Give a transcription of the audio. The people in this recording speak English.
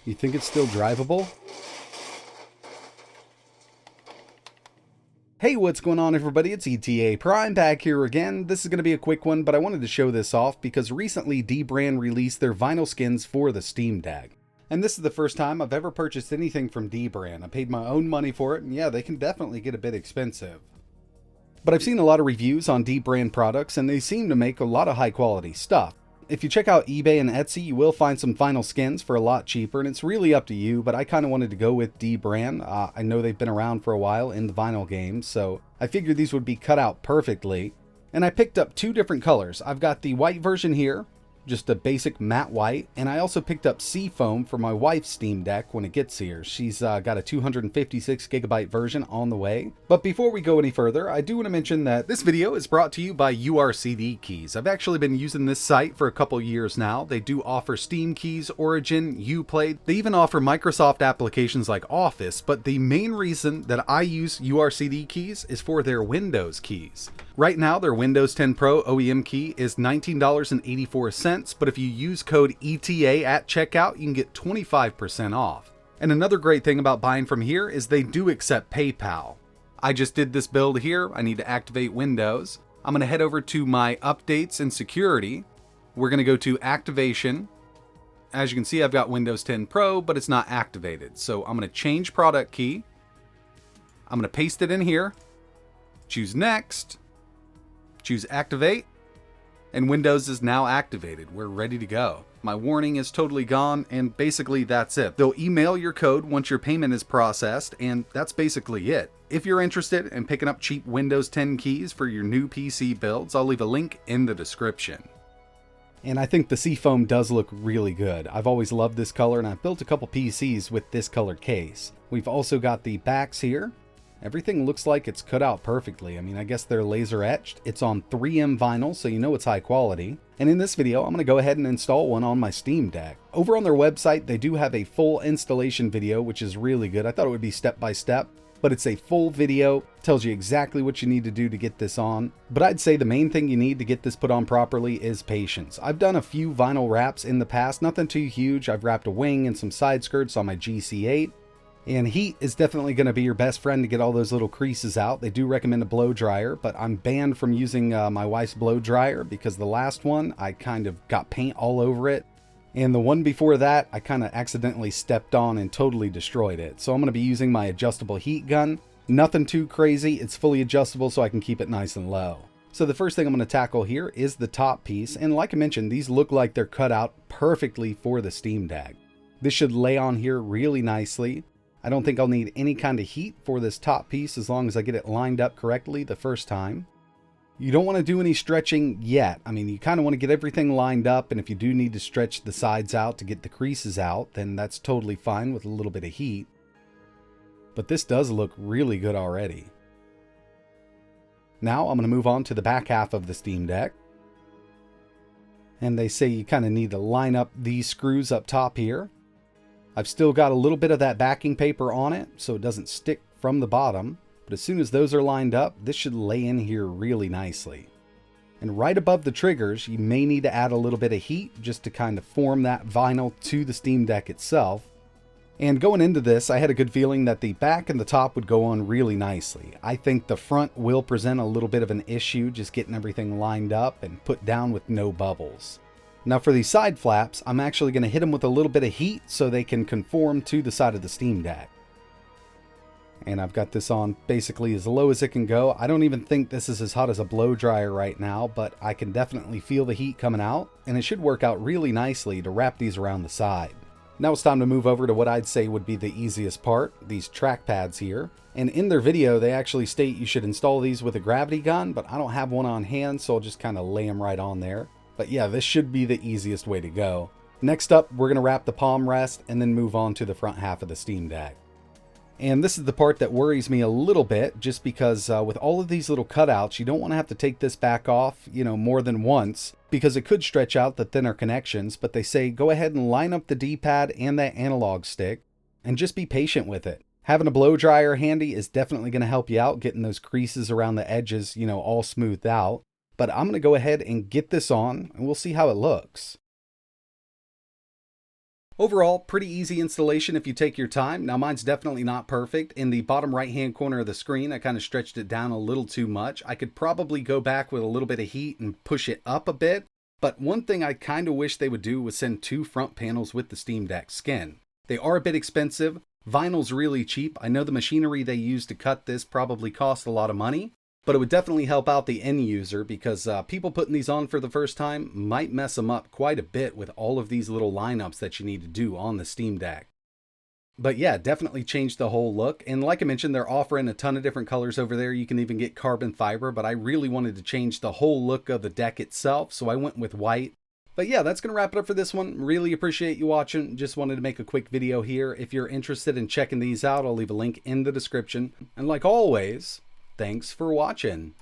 You think it's still drivable? Hey, what's going on everybody? It's ETAPRIME back here again. This is going to be a quick one, but I wanted to show this off because recently dBrand released their vinyl skins for the Steam Deck. And this is the first time I've ever purchased anything from dBrand. I paid my own money for it, and yeah, they can definitely get a bit expensive. But I've seen a lot of reviews on dBrand products, and they seem to make a lot of high quality stuff. If you check out eBay and Etsy, you will find some vinyl skins for a lot cheaper, and it's really up to you, but I kind of wanted to go with dBrand. I know they've been around for a while in the vinyl game, so I figured these would be cut out perfectly. And I picked up two different colors. I've got the white version here, just a basic matte white, and I also picked up Seafoam for my wife's Steam Deck when it gets here. She's got a 256 gigabyte version on the way. But before we go any further, I do want to mention that this video is brought to you by URCD Keys. I've actually been using this site for a couple years now. They do offer Steam keys, Origin, Uplay. They even offer Microsoft applications like Office, but the main reason that I use URCD Keys is for their Windows keys. Right now, their Windows 10 Pro OEM key is $19.84, but if you use code ETA at checkout, you can get 25% off. And another great thing about buying from here is they do accept PayPal. I just did this build here. I need to activate Windows. I'm going to head over to my updates and security. We're going to go to activation. As you can see, I've got Windows 10 Pro, but it's not activated. So I'm going to change product key. I'm going to paste it in here. Choose next. Choose activate, and Windows is now activated. We're ready to go. My warning is totally gone, and basically that's it. They'll email your code once your payment is processed, and that's basically it. If you're interested in picking up cheap Windows 10 keys for your new PC builds, I'll leave a link in the description. And I think the Seafoam does look really good. I've always loved this color, and I've built a couple PCs with this color case. We've also got the backs here. Everything looks like it's cut out perfectly. I mean, I guess they're laser etched. It's on 3M vinyl, so you know it's high quality. And in this video, I'm going to go ahead and install one on my Steam Deck. Over on their website, they do have a full installation video, which is really good. I thought it would be step by step, but it's a full video. Tells you exactly what you need to do to get this on. But I'd say the main thing you need to get this put on properly is patience. I've done a few vinyl wraps in the past, nothing too huge. I've wrapped a wing and some side skirts on my GC8. And heat is definitely going to be your best friend to get all those little creases out. They do recommend a blow dryer, but I'm banned from using my wife's blow dryer because the last one, I kind of got paint all over it. And the one before that, I kind of accidentally stepped on and totally destroyed it. So I'm going to be using my adjustable heat gun. Nothing too crazy. It's fully adjustable so I can keep it nice and low. So the first thing I'm going to tackle here is the top piece. And like I mentioned, these look like they're cut out perfectly for the Steam Deck. This should lay on here really nicely. I don't think I'll need any kind of heat for this top piece as long as I get it lined up correctly the first time. You don't want to do any stretching yet. I mean, you kind of want to get everything lined up, and if you do need to stretch the sides out to get the creases out, then that's totally fine with a little bit of heat. But this does look really good already. Now I'm going to move on to the back half of the Steam Deck. And they say you kind of need to line up these screws up top here. I've still got a little bit of that backing paper on it so it doesn't stick from the bottom, but as soon as those are lined up, this should lay in here really nicely. And right above the triggers, you may need to add a little bit of heat just to kind of form that vinyl to the Steam Deck itself. And going into this, I had a good feeling that the back and the top would go on really nicely. I think the front will present a little bit of an issue just getting everything lined up and put down with no bubbles. Now for these side flaps, I'm actually going to hit them with a little bit of heat so they can conform to the side of the Steam Deck. And I've got this on basically as low as it can go. I don't even think this is as hot as a blow dryer right now, but I can definitely feel the heat coming out, and it should work out really nicely to wrap these around the side. Now it's time to move over to what I'd say would be the easiest part, these track pads here. And in their video, they actually state you should install these with a gravity gun, but I don't have one on hand, so I'll just kind of lay them right on there. But yeah, this should be the easiest way to go. Next up, we're going to wrap the palm rest and then move on to the front half of the Steam Deck. And this is the part that worries me a little bit, just because with all of these little cutouts, you don't want to have to take this back off, more than once, because it could stretch out the thinner connections. But they say go ahead and line up the D-pad and that analog stick and just be patient with it. Having a blow dryer handy is definitely going to help you out getting those creases around the edges, all smoothed out. But I'm going to go ahead and get this on, and we'll see how it looks. Overall, pretty easy installation if you take your time. Now mine's definitely not perfect. In the bottom right hand corner of the screen, I kind of stretched it down a little too much. I could probably go back with a little bit of heat and push it up a bit. But one thing I kind of wish they would do was send 2 front panels with the Steam Deck skin. They are a bit expensive. Vinyl's really cheap. I know the machinery they use to cut this probably cost a lot of money, but it would definitely help out the end user because people putting these on for the first time might mess them up quite a bit with all of these little lineups that you need to do on the Steam Deck. But yeah, definitely changed the whole look. And like I mentioned, they're offering a ton of different colors over there. You can even get carbon fiber, but I really wanted to change the whole look of the deck itself, so I went with white. But yeah, that's going to wrap it up for this one. Really appreciate you watching. Just wanted to make a quick video here. If you're interested in checking these out, I'll leave a link in the description. And like always, thanks for watching.